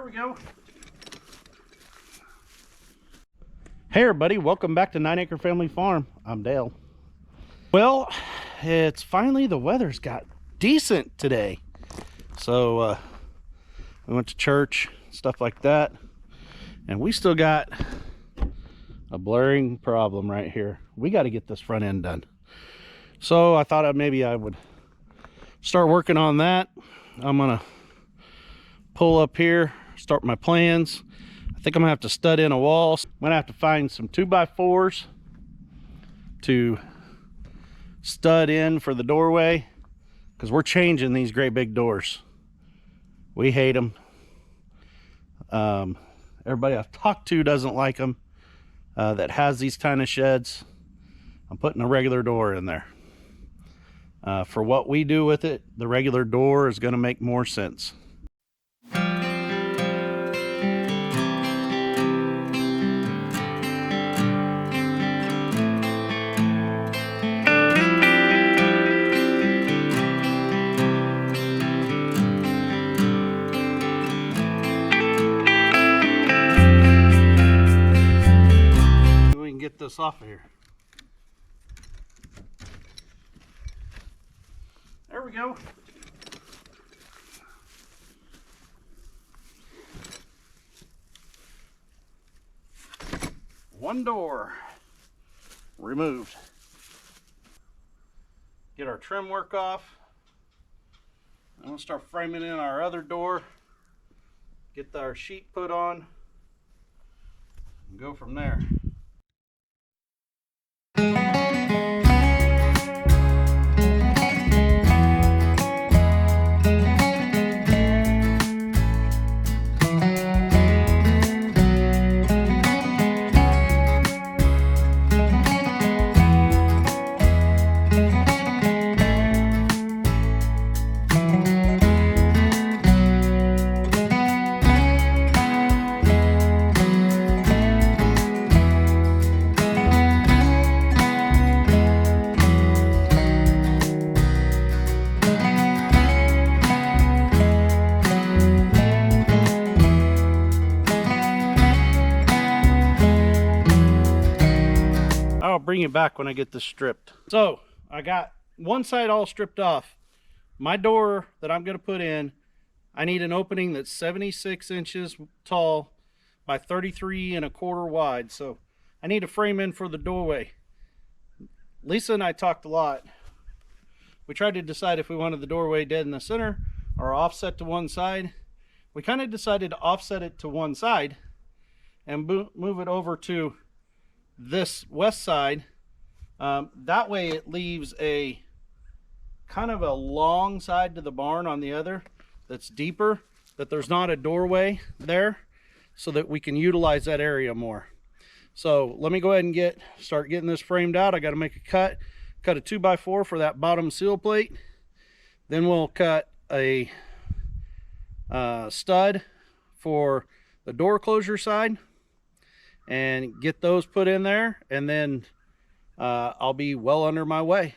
we go. Hey everybody, welcome back to 9 Acre Family Farm. I'm Dale. Well, it's finally, the weather's got decent today. So we went to church, stuff like that, and we still got a blurring problem right here. We got to get this front end done. So I thought maybe I would start working on that. I'm gonna pull up here, start my plans. I think I'm gonna have to stud in a wall. I'm gonna have to find some 2x4s to stud in for the doorway, because we're changing these great big doors. We hate them. Everybody I've talked to doesn't like them, that has these kind of sheds. I'm putting a regular door in there. For what we do with it, the regular door is going to make more sense. We can get this off of here. There we go. One door removed. Get our trim work off. I'm gonna start framing in our other door. Get our sheet put on and go from there. I'll bring it back when I get this stripped. So I got one side all stripped off. My door that I'm going to put in, I need an opening that's 76 inches tall by 33 1/4 wide. So I need a frame in for the doorway. Lisa and I talked a lot. We tried to decide if we wanted the doorway dead in the center or offset to one side. We kind of decided to offset it to one side and move it over to this west side. That way it leaves a kind of a long side to the barn on the other that's deeper, that there's not a doorway there, so that we can utilize that area more. So let me go ahead and start getting this framed out. I got to make a cut a 2x4 for that bottom seal plate. Then we'll cut a stud for the door closure side and get those put in there, and then I'll be well under my way.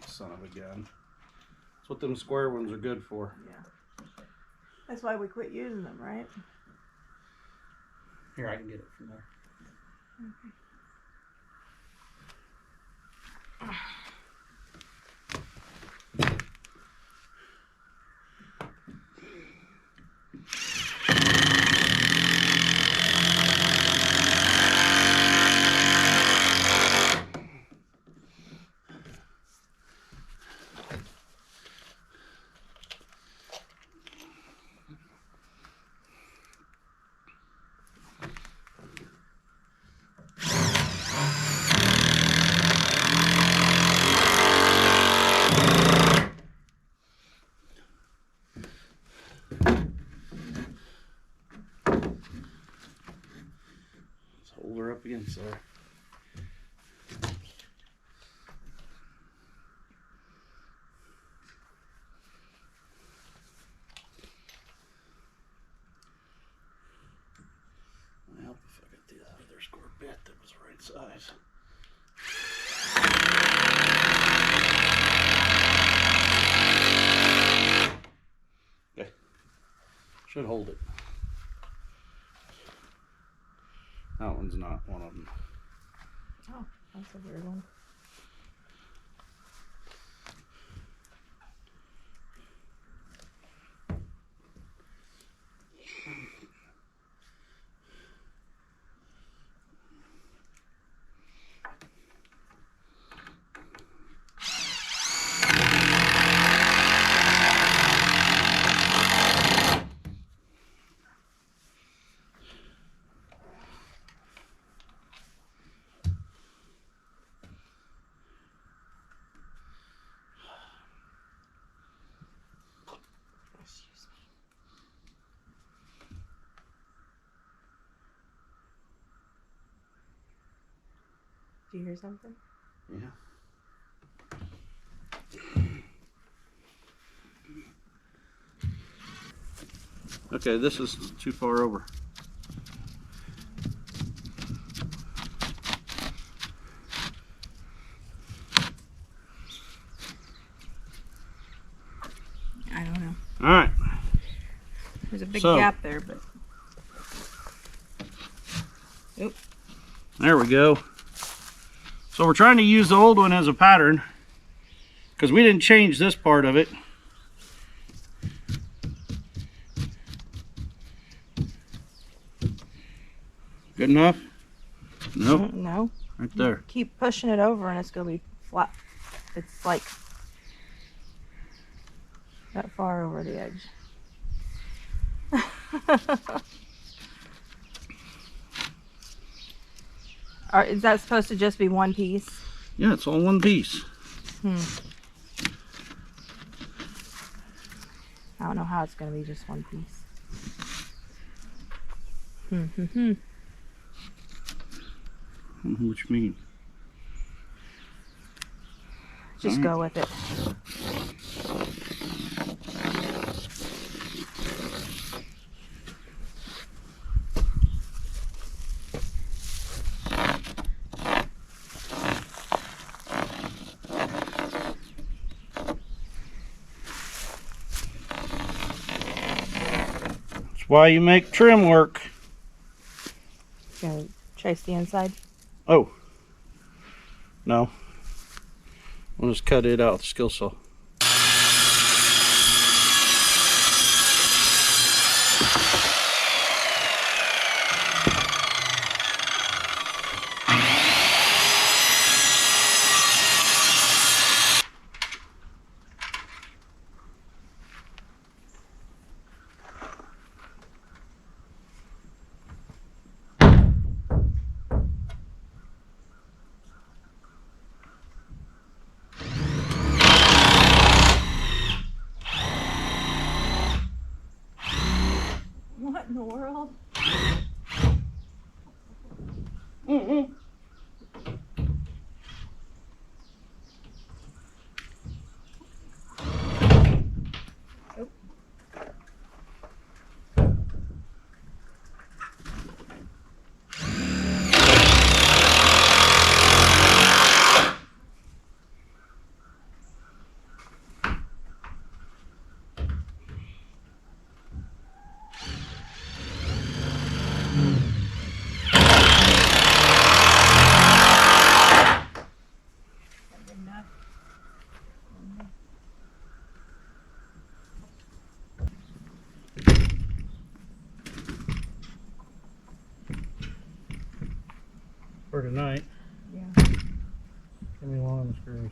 Son of a gun. That's what them square ones are good for. Yeah. That's why we quit using them, right? Here, I can get it from there. Okay. Hold her up against there. Well, if I got the other square bit that was the right size. Okay. Should hold it. That one's not one of them. Oh, that's a weird one. Excuse me. Do you hear something? Yeah. Okay, this is too far over. I don't know. All right. There's a big So- gap there, but. Oop. There we go. So we're trying to use the old one as a pattern because we didn't change this part of it. Good enough? Nope. No. Right there. Keep pushing it over and it's going to be flat. It's like that far over the edge. Is that supposed to just be one piece? Yeah, it's all one piece. I don't know how it's going to be just one piece. I don't know what you mean. Just go with it. That's why you make trim work. Gonna trace the inside. Oh. No. We'll just cut it out with the skill saw. What in the world? For tonight. Yeah. Give me one of the screws.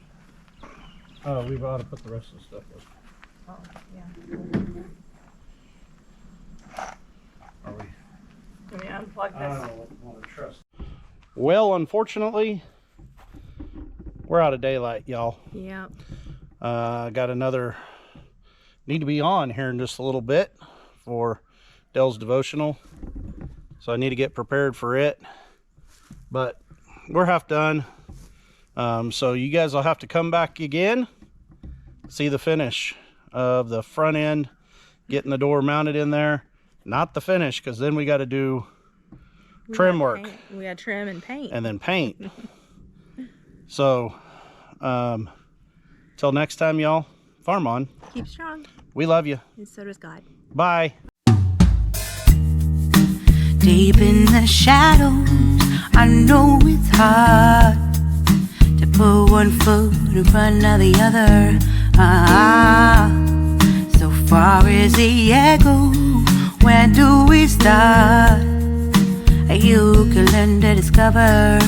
Oh, we've ought to put the rest of the stuff up. Oh, yeah. Are we? Let me unplug I this. don't want to trust. Well, unfortunately, we're out of daylight, y'all. Yeah. Got another, need to be on here in just a little bit for Dell's devotional. So I need to get prepared for it. but we're half done. So you guys will have to come back again, see the finish of the front end, getting the door mounted in there. Not the finish, because then we got to do trim work. We got trim and paint. And then paint. So, till next time, y'all, farm on. Keep strong. We love you. And so does God. Bye. Deep in the shadows, I know it's hard to put one foot in front of the other. So far as the echo, where do we start? You can learn to discover.